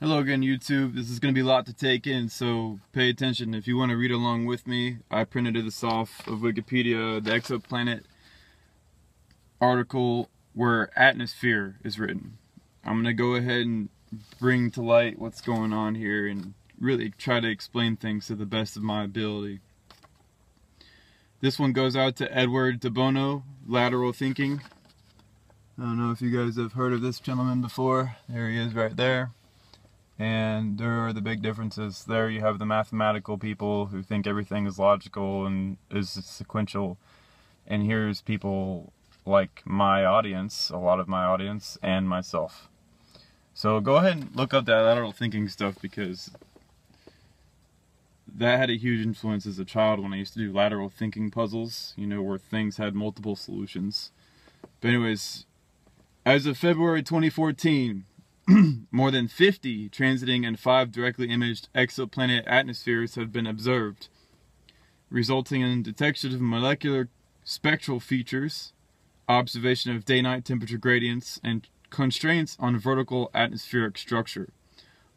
Hello again, YouTube. This is going to be a lot to take in, so pay attention. If you want to read along with me, I printed this off of Wikipedia, the Exoplanet article where atmosphere is written. I'm going to go ahead and bring to light what's going on here and really try to explain things to the best of my ability. This one goes out to Edward de Bono, Lateral Thinking. I don't know if you guys have heard of this gentleman before. There he is right there. And there are the big differences. There you have the mathematical people who think everything is logical and is sequential. And here's people like my audience, a lot of my audience, and myself. So go ahead and look up that lateral thinking stuff, because that had a huge influence as a child when I used to do lateral thinking puzzles, you know, where things had multiple solutions. But anyways, as of February 2014, more than 50 transiting and 5 directly imaged exoplanet atmospheres have been observed, resulting in detection of molecular spectral features, observation of day-night temperature gradients, and constraints on vertical atmospheric structure.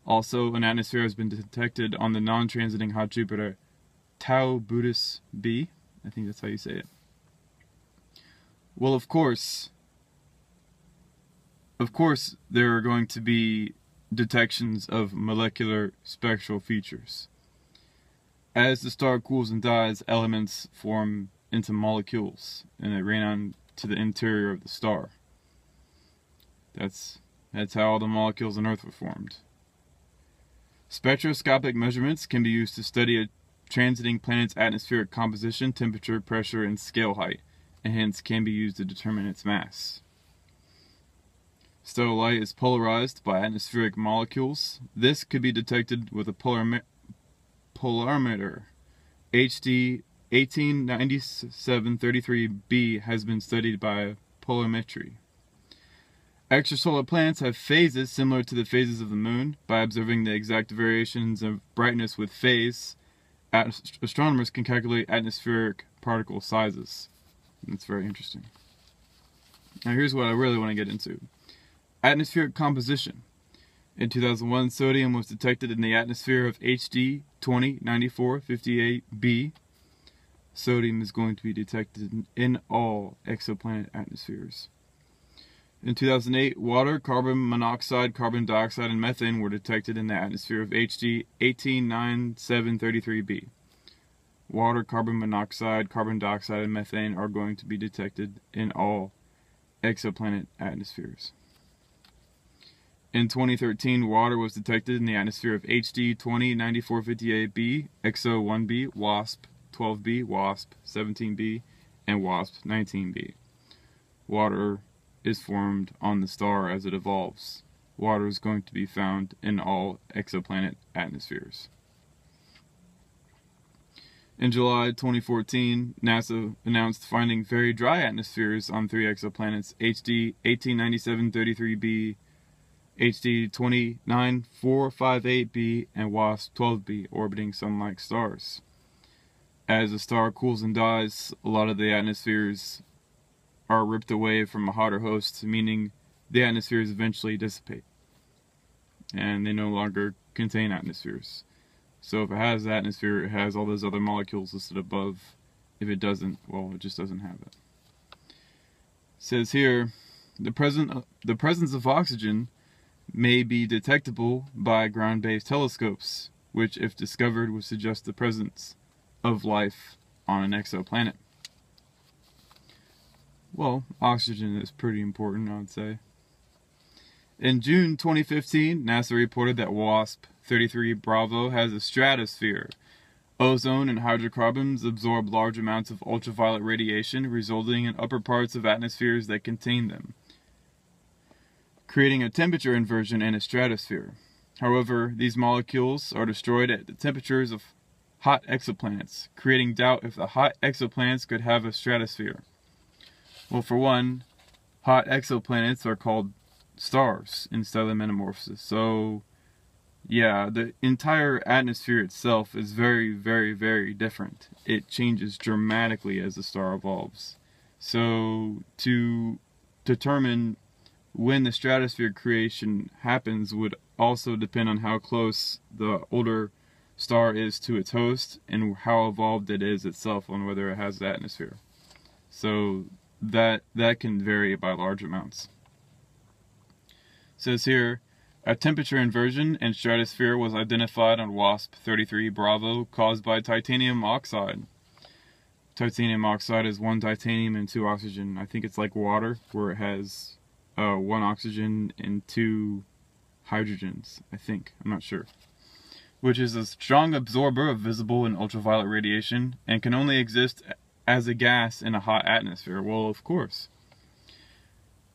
Also, an atmosphere has been detected on the non-transiting hot Jupiter Tau Boötis b. I think that's how you say it. Well, of course, there are going to be detections of molecular spectral features. As the star cools and dies, elements form into molecules, and they rain on to the interior of the star. That's how all the molecules on Earth were formed. Spectroscopic measurements can be used to study a transiting planet's atmospheric composition, temperature, pressure, and scale height, and hence can be used to determine its mass. Stellar light is polarized by atmospheric molecules. This could be detected with a polarimeter. HD 189733b has been studied by polarimetry. Extrasolar planets have phases similar to the phases of the Moon. By observing the exact variations of brightness with phase, astronomers can calculate atmospheric particle sizes. That's very interesting. Now here's what I really want to get into. Atmospheric composition. In 2001, sodium was detected in the atmosphere of HD 209458b. Sodium is going to be detected in all exoplanet atmospheres. In 2008, water, carbon monoxide, carbon dioxide, and methane were detected in the atmosphere of HD 189733b. Water, carbon monoxide, carbon dioxide, and methane are going to be detected in all exoplanet atmospheres. In 2013, water was detected in the atmosphere of HD 209458b, EXO 1b, WASP 12b, WASP 17b, and WASP 19b. Water is formed on the star as it evolves. Water is going to be found in all exoplanet atmospheres. In July 2014, NASA announced finding very dry atmospheres on 3 exoplanets, HD 189733b, HD 29458b, and WASP 12b, orbiting sun-like stars. As a star cools and dies, a lot of the atmospheres are ripped away from a hotter host, meaning the atmospheres eventually dissipate, and they no longer contain atmospheres. So if it has the atmosphere, it has all those other molecules listed above. If it doesn't, well, it just doesn't have it. It says here, the presence of oxygen may be detectable by ground-based telescopes, which, if discovered, would suggest the presence of life on an exoplanet. Well, oxygen is pretty important, I would say. In June 2015, NASA reported that WASP 33 Bravo has a stratosphere. Ozone and hydrocarbons absorb large amounts of ultraviolet radiation, resulting in upper parts of atmospheres that contain them, creating a temperature inversion in a stratosphere. However, these molecules are destroyed at the temperatures of hot exoplanets, creating doubt if the hot exoplanets could have a stratosphere. Well, for one, hot exoplanets are called stars instead of metamorphosis. So, yeah, the entire atmosphere itself is very, very, very different. It changes dramatically as the star evolves. So, to determine when the stratosphere creation happens would also depend on how close the older star is to its host and how evolved it is itself on whether it has an atmosphere. So that can vary by large amounts. It says here, a temperature inversion in stratosphere was identified on WASP 33 Bravo caused by titanium oxide. Titanium oxide is 1 titanium and 2 oxygen. I think it's like water, where it has 1 oxygen and 2 hydrogens, I think. I'm not sure. Which is a strong absorber of visible and ultraviolet radiation and can only exist as a gas in a hot atmosphere. Well, of course.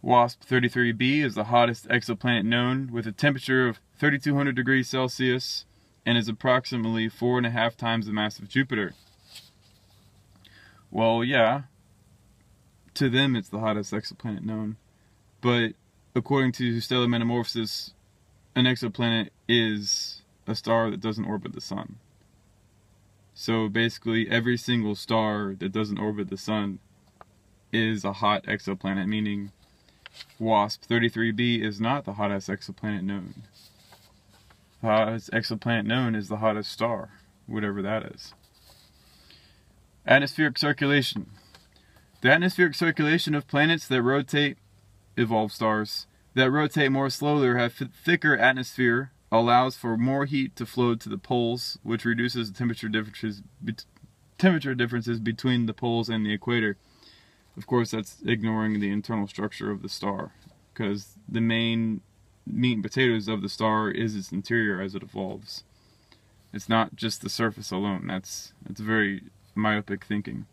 WASP 33b is the hottest exoplanet known, with a temperature of 3200 degrees Celsius and is approximately 4.5 times the mass of Jupiter. Well, yeah, to them it's the hottest exoplanet known, but according to stellar metamorphosis, an exoplanet is a star that doesn't orbit the sun. So basically every single star that doesn't orbit the sun is a hot exoplanet, meaning WASP 33b is not the hottest exoplanet known. The hottest exoplanet known is the hottest star, whatever that is. Atmospheric circulation. The atmospheric circulation of planets that rotate, evolved stars, that rotate more slowly or have thicker atmosphere allows for more heat to flow to the poles, which reduces the temperature differences between the poles and the equator. Of course, that's ignoring the internal structure of the star, because the main meat and potatoes of the star is its interior as it evolves. It's not just the surface alone. That's very myopic thinking.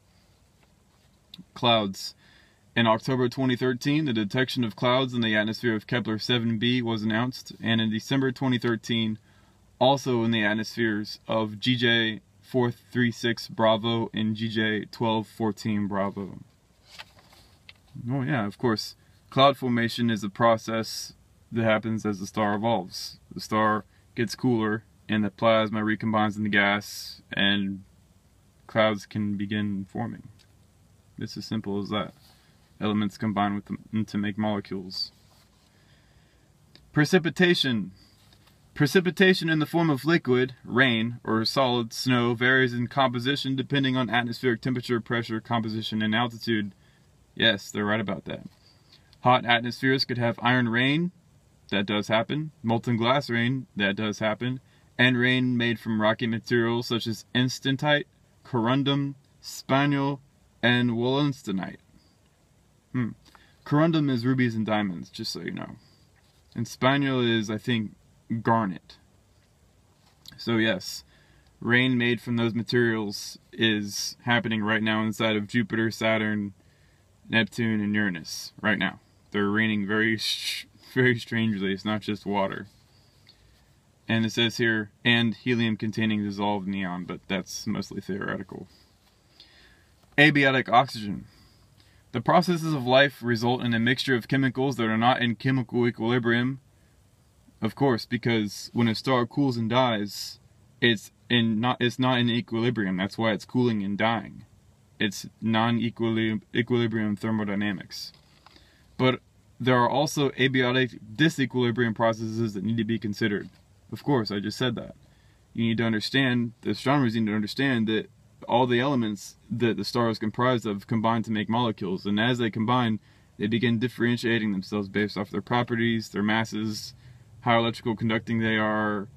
Clouds. In October 2013, the detection of clouds in the atmosphere of Kepler 7b was announced, and in December 2013, also in the atmospheres of GJ 436 Bravo and GJ 1214 Bravo. Oh yeah, of course. Cloud formation is a process that happens as the star evolves. The star gets cooler, and the plasma recombines in the gas, and clouds can begin forming. It's as simple as that. Elements combine with them to make molecules. Precipitation. Precipitation in the form of liquid, rain, or solid snow varies in composition depending on atmospheric temperature, pressure, composition, and altitude. Yes, they're right about that. Hot atmospheres could have iron rain. That does happen. Molten glass rain. That does happen. And rain made from rocky materials such as instantite, corundum, spaniel, and wollastonite. Corundum is rubies and diamonds, just so you know. And spaniel is, I think, garnet. So yes, rain made from those materials is happening right now inside of Jupiter, Saturn, Neptune, and Uranus. Right now. They're raining very strangely. It's not just water. And it says here, and helium-containing dissolved neon, but that's mostly theoretical. Abiotic oxygen. The processes of life result in a mixture of chemicals that are not in chemical equilibrium. Of course, because when a star cools and dies, it's not in equilibrium. That's why it's cooling and dying. It's non-equilibrium thermodynamics. But there are also abiotic disequilibrium processes that need to be considered. Of course, I just said that. You need to understand, the astronomers need to understand that all the elements that the star is comprised of combine to make molecules, and as they combine, they begin differentiating themselves based off their properties, their masses, how electrical conducting they are,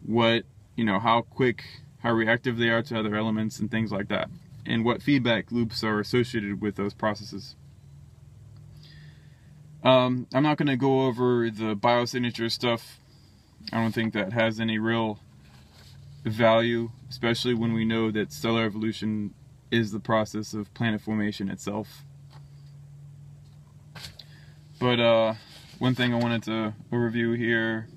how quick, how reactive they are to other elements, and things like that, and what feedback loops are associated with those processes. I'm not going to go over the biosignature stuff. I don't think that has any real value, especially when we know that stellar evolution is the process of planet formation itself. But one thing I wanted to overview here.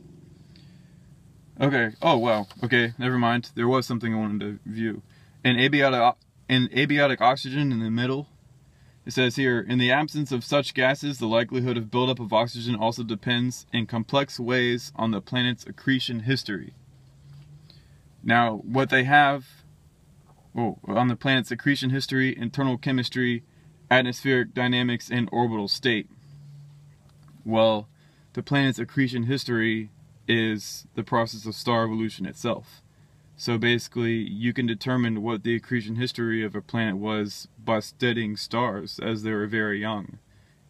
Okay, oh wow, okay, never mind. There was something I wanted to view. An abiotic oxygen in the middle. It says here, in the absence of such gases, the likelihood of buildup of oxygen also depends in complex ways on the planet's accretion history. Now, what they have on the planet's accretion history, internal chemistry, atmospheric dynamics, and orbital state. Well, the planet's accretion history is the process of star evolution itself. So basically, you can determine what the accretion history of a planet was by studying stars as they were very young.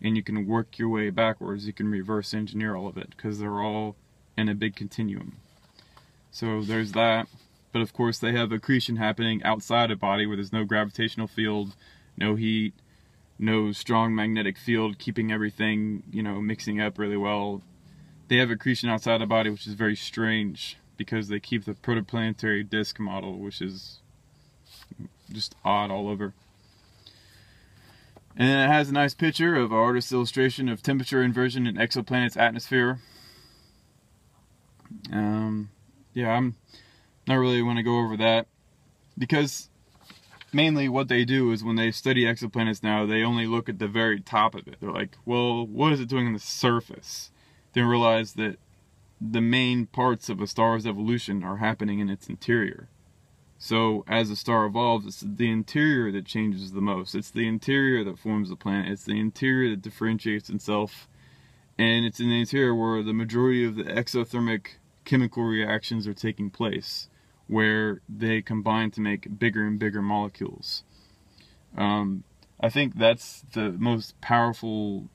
And you can work your way backwards. You can reverse engineer all of it, because they're all in a big continuum. So there's that. But of course, they have accretion happening outside a body where there's no gravitational field, no heat, no strong magnetic field keeping everything, mixing up really well. They have accretion outside a body, which is very strange, because they keep the protoplanetary disk model, which is just odd all over. And then it has a nice picture of an artist's illustration of temperature inversion in exoplanet's atmosphere. Yeah, I'm not really want to go over that, because mainly what they do is when they study exoplanets now, they only look at the very top of it. They're like, well, what is it doing on the surface? They realize that the main parts of a star's evolution are happening in its interior. So as a star evolves, it's the interior that changes the most. It's the interior that forms the planet. It's the interior that differentiates itself. And it's in the interior where the majority of the exothermic chemical reactions are taking place, where they combine to make bigger and bigger molecules. I think that's the most powerful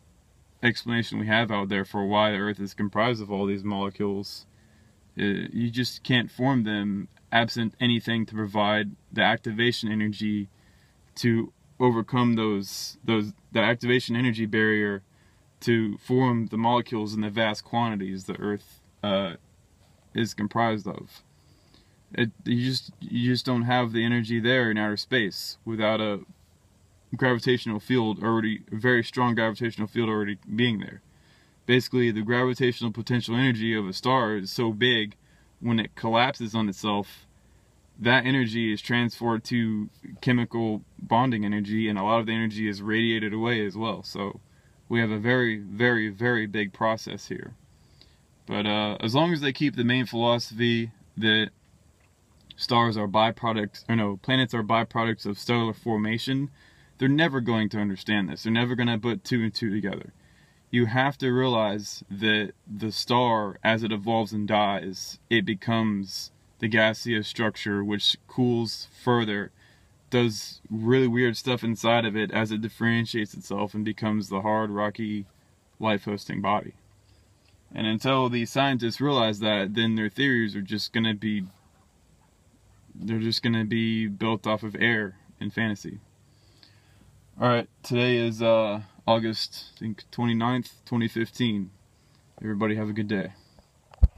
explanation we have out there for why the Earth is comprised of all these molecules. You just can't form them absent anything to provide the activation energy to overcome the activation energy barrier to form the molecules in the vast quantities the Earth is comprised of. You just don't have the energy there in outer space without a gravitational field already, a very strong gravitational field already being there. Basically, the gravitational potential energy of a star is so big, when it collapses on itself, that energy is transferred to chemical bonding energy, and a lot of the energy is radiated away as well. So we have a very, very, very big process here. But as long as they keep the main philosophy that stars are byproducts, or no, planets are byproducts of stellar formation, they're never going to understand this. They're never going to put two and two together. You have to realize that the star, as it evolves and dies, it becomes the gaseous structure, which cools further, does really weird stuff inside of it as it differentiates itself and becomes the hard, rocky, life-hosting body. And until these scientists realize that, then their theories are just going to be, they're just going to be built off of air and fantasy. Alright, today is August, I think, 29th, 2015. Everybody have a good day.